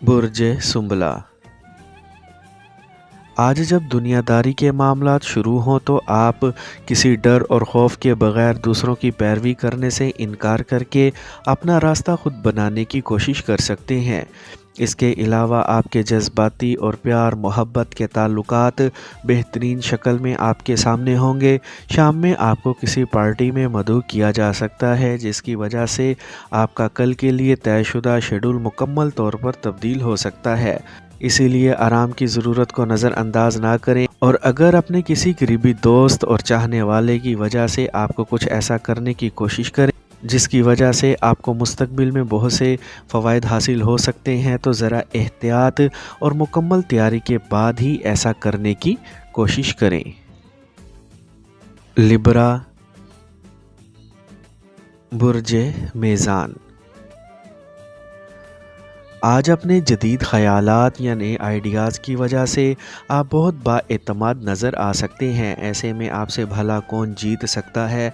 برج سنبلہ، آج جب دنیا داری کے معاملات شروع ہوں تو آپ کسی ڈر اور خوف کے بغیر دوسروں کی پیروی کرنے سے انکار کر کے اپنا راستہ خود بنانے کی کوشش کر سکتے ہیں۔ اس کے علاوہ آپ کے جذباتی اور پیار محبت کے تعلقات بہترین شکل میں آپ کے سامنے ہوں گے۔ شام میں آپ کو کسی پارٹی میں مدعو کیا جا سکتا ہے جس کی وجہ سے آپ کا کل کے لیے طے شدہ شیڈول مکمل طور پر تبدیل ہو سکتا ہے، اسی لیے آرام کی ضرورت کو نظر انداز نہ کریں، اور اگر اپنے کسی قریبی دوست اور چاہنے والے کی وجہ سے آپ کو کچھ ایسا کرنے کی کوشش کریں جس کی وجہ سے آپ کو مستقبل میں بہت سے فوائد حاصل ہو سکتے ہیں، تو ذرا احتیاط اور مکمل تیاری کے بعد ہی ایسا کرنے کی کوشش کریں۔ لبرا، برج میزان، آج اپنے جدید خیالات یا نئے آئیڈیاز کی وجہ سے آپ بہت بااعتماد نظر آ سکتے ہیں۔ ایسے میں آپ سے بھلا کون جیت سکتا ہے؟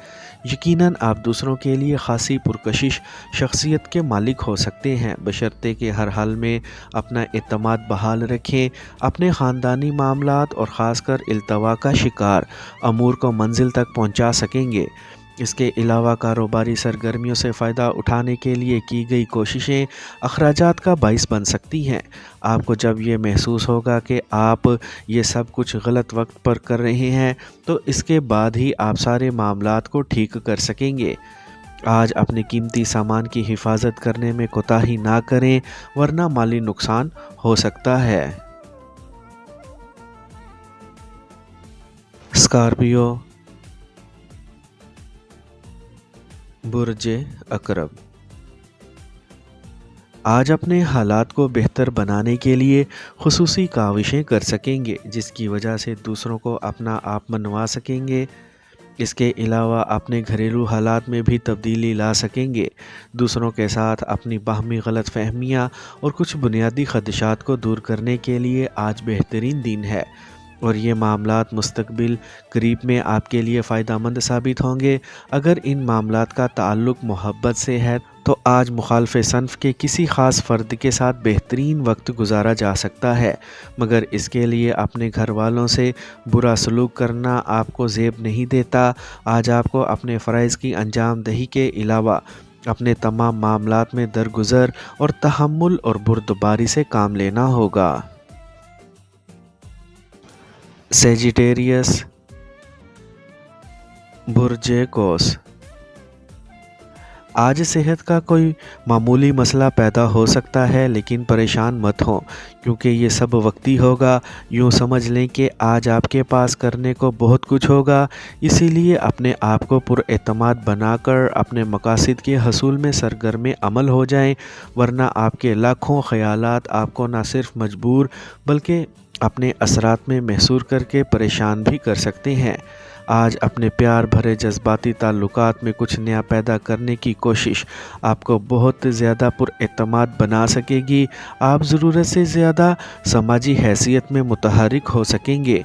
یقیناً آپ دوسروں کے لیے خاصی پرکشش شخصیت کے مالک ہو سکتے ہیں، بشرطے کہ ہر حال میں اپنا اعتماد بحال رکھیں۔ اپنے خاندانی معاملات اور خاص کر التوا کا شکار امور کو منزل تک پہنچا سکیں گے۔ اس کے علاوہ کاروباری سرگرمیوں سے فائدہ اٹھانے کے لیے کی گئی کوششیں اخراجات کا باعث بن سکتی ہیں۔ آپ کو جب یہ محسوس ہوگا کہ آپ یہ سب کچھ غلط وقت پر کر رہے ہیں تو اس کے بعد ہی آپ سارے معاملات کو ٹھیک کر سکیں گے۔ آج اپنے قیمتی سامان کی حفاظت کرنے میں کوتاہی نہ کریں ورنہ مالی نقصان ہو سکتا ہے۔ اسکارپیو، برج عقرب، آج اپنے حالات کو بہتر بنانے کے لیے خصوصی کاوشیں کر سکیں گے جس کی وجہ سے دوسروں کو اپنا آپ منوا سکیں گے۔ اس کے علاوہ اپنے گھریلو حالات میں بھی تبدیلی لا سکیں گے۔ دوسروں کے ساتھ اپنی باہمی غلط فہمیاں اور کچھ بنیادی خدشات کو دور کرنے کے لیے آج بہترین دن ہے، اور یہ معاملات مستقبل قریب میں آپ کے لیے فائدہ مند ثابت ہوں گے۔ اگر ان معاملات کا تعلق محبت سے ہے تو آج مخالف صنف کے کسی خاص فرد کے ساتھ بہترین وقت گزارا جا سکتا ہے، مگر اس کے لیے اپنے گھر والوں سے برا سلوک کرنا آپ کو زیب نہیں دیتا۔ آج آپ کو اپنے فرائض کی انجام دہی کے علاوہ اپنے تمام معاملات میں درگزر اور تحمل اور بردباری سے کام لینا ہوگا۔ سیجیٹیریس، برج قوس، آج صحت کا کوئی معمولی مسئلہ پیدا ہو سکتا ہے لیکن پریشان مت ہوں کیونکہ یہ سب وقتی ہوگا۔ یوں سمجھ لیں کہ آج آپ کے پاس کرنے کو بہت کچھ ہوگا، اسی لیے اپنے آپ کو پر اعتماد بنا کر اپنے مقاصد کے حصول میں سرگرم عمل ہو جائیں، ورنہ آپ کے لاکھوں خیالات آپ کو نہ صرف مجبور بلکہ اپنے اثرات میں محصور کر کے پریشان بھی کر سکتے ہیں۔ آج اپنے پیار بھرے جذباتی تعلقات میں کچھ نیا پیدا کرنے کی کوشش آپ کو بہت زیادہ پر اعتماد بنا سکے گی۔ آپ ضرورت سے زیادہ سماجی حیثیت میں متحرک ہو سکیں گے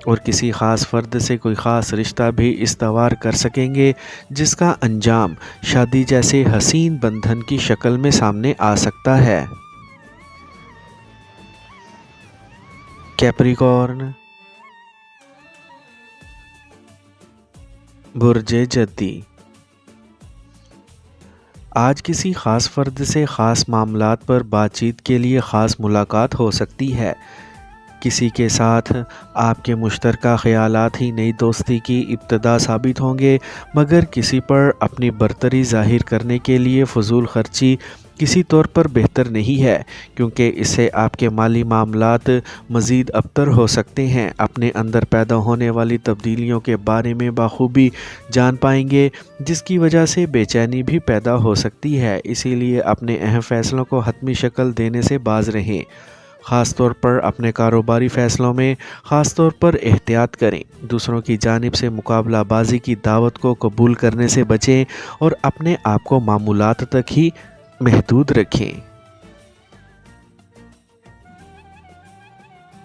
اور کسی خاص فرد سے کوئی خاص رشتہ بھی استوار کر سکیں گے جس کا انجام شادی جیسے حسین بندھن کی شکل میں سامنے آ سکتا ہے۔ کیپریکارن، برج جدی، آج کسی خاص فرد سے خاص معاملات پر بات چیت کے لیے خاص ملاقات ہو سکتی ہے۔ کسی کے ساتھ آپ کے مشترکہ خیالات ہی نئی دوستی کی ابتدا ثابت ہوں گے، مگر کسی پر اپنی برتری ظاہر کرنے کے لیے فضول خرچی کسی طور پر بہتر نہیں ہے، کیونکہ اس سے آپ کے مالی معاملات مزید ابتر ہو سکتے ہیں۔ اپنے اندر پیدا ہونے والی تبدیلیوں کے بارے میں بخوبی جان پائیں گے جس کی وجہ سے بے چینی بھی پیدا ہو سکتی ہے، اسی لیے اپنے اہم فیصلوں کو حتمی شکل دینے سے باز رہیں۔ خاص طور پر اپنے کاروباری فیصلوں میں خاص طور پر احتیاط کریں۔ دوسروں کی جانب سے مقابلہ بازی کی دعوت کو قبول کرنے سے بچیں اور اپنے آپ کو معمولات تک ہی محدود رکھیں۔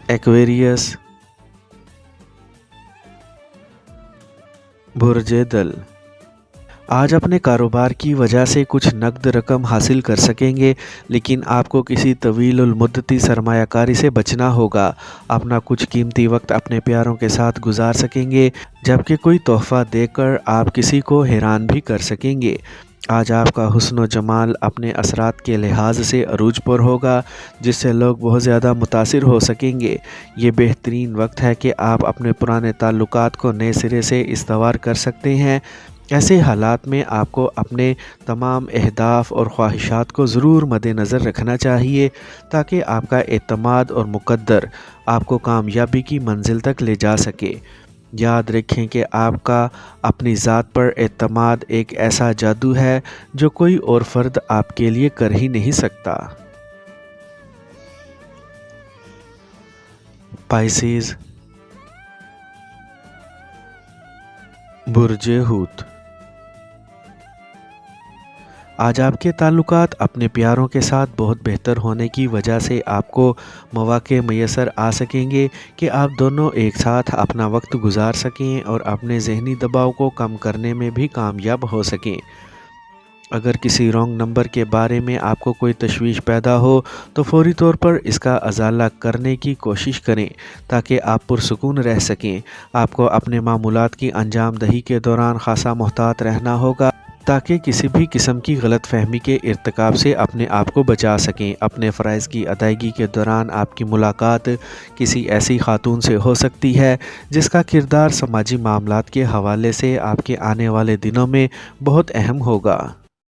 ایکویریس، برج دل، آج اپنے کاروبار کی وجہ سے کچھ نقد رقم حاصل کر سکیں گے، لیکن آپ کو کسی طویل المدتی سرمایہ کاری سے بچنا ہوگا۔ اپنا کچھ قیمتی وقت اپنے پیاروں کے ساتھ گزار سکیں گے، جبکہ کوئی تحفہ دے کر آپ کسی کو حیران بھی کر سکیں گے۔ آج آپ کا حسن و جمال اپنے اثرات کے لحاظ سے عروج پر ہوگا، جس سے لوگ بہت زیادہ متاثر ہو سکیں گے۔ یہ بہترین وقت ہے کہ آپ اپنے پرانے تعلقات کو نئے سرے سے استوار کر سکتے ہیں۔ ایسے حالات میں آپ کو اپنے تمام اہداف اور خواہشات کو ضرور مد نظر رکھنا چاہیے، تاکہ آپ کا اعتماد اور مقدر آپ کو کامیابی کی منزل تک لے جا سکے۔ یاد رکھیں کہ آپ کا اپنی ذات پر اعتماد ایک ایسا جادو ہے جو کوئی اور فرد آپ کے لیے کر ہی نہیں سکتا۔ پائسیز، برج حوت۔ آج آپ کے تعلقات اپنے پیاروں کے ساتھ بہت بہتر ہونے کی وجہ سے آپ کو مواقع میسر آ سکیں گے کہ آپ دونوں ایک ساتھ اپنا وقت گزار سکیں اور اپنے ذہنی دباؤ کو کم کرنے میں بھی کامیاب ہو سکیں۔ اگر کسی رانگ نمبر کے بارے میں آپ کو کوئی تشویش پیدا ہو تو فوری طور پر اس کا ازالہ کرنے کی کوشش کریں، تاکہ آپ پرسکون رہ سکیں۔ آپ کو اپنے معمولات کی انجام دہی کے دوران خاصا محتاط رہنا ہوگا، تاکہ کسی بھی قسم کی غلط فہمی کے ارتکاب سے اپنے آپ کو بچا سکیں۔ اپنے فرائض کی ادائیگی کے دوران آپ کی ملاقات کسی ایسی خاتون سے ہو سکتی ہے جس کا کردار سماجی معاملات کے حوالے سے آپ کے آنے والے دنوں میں بہت اہم ہوگا۔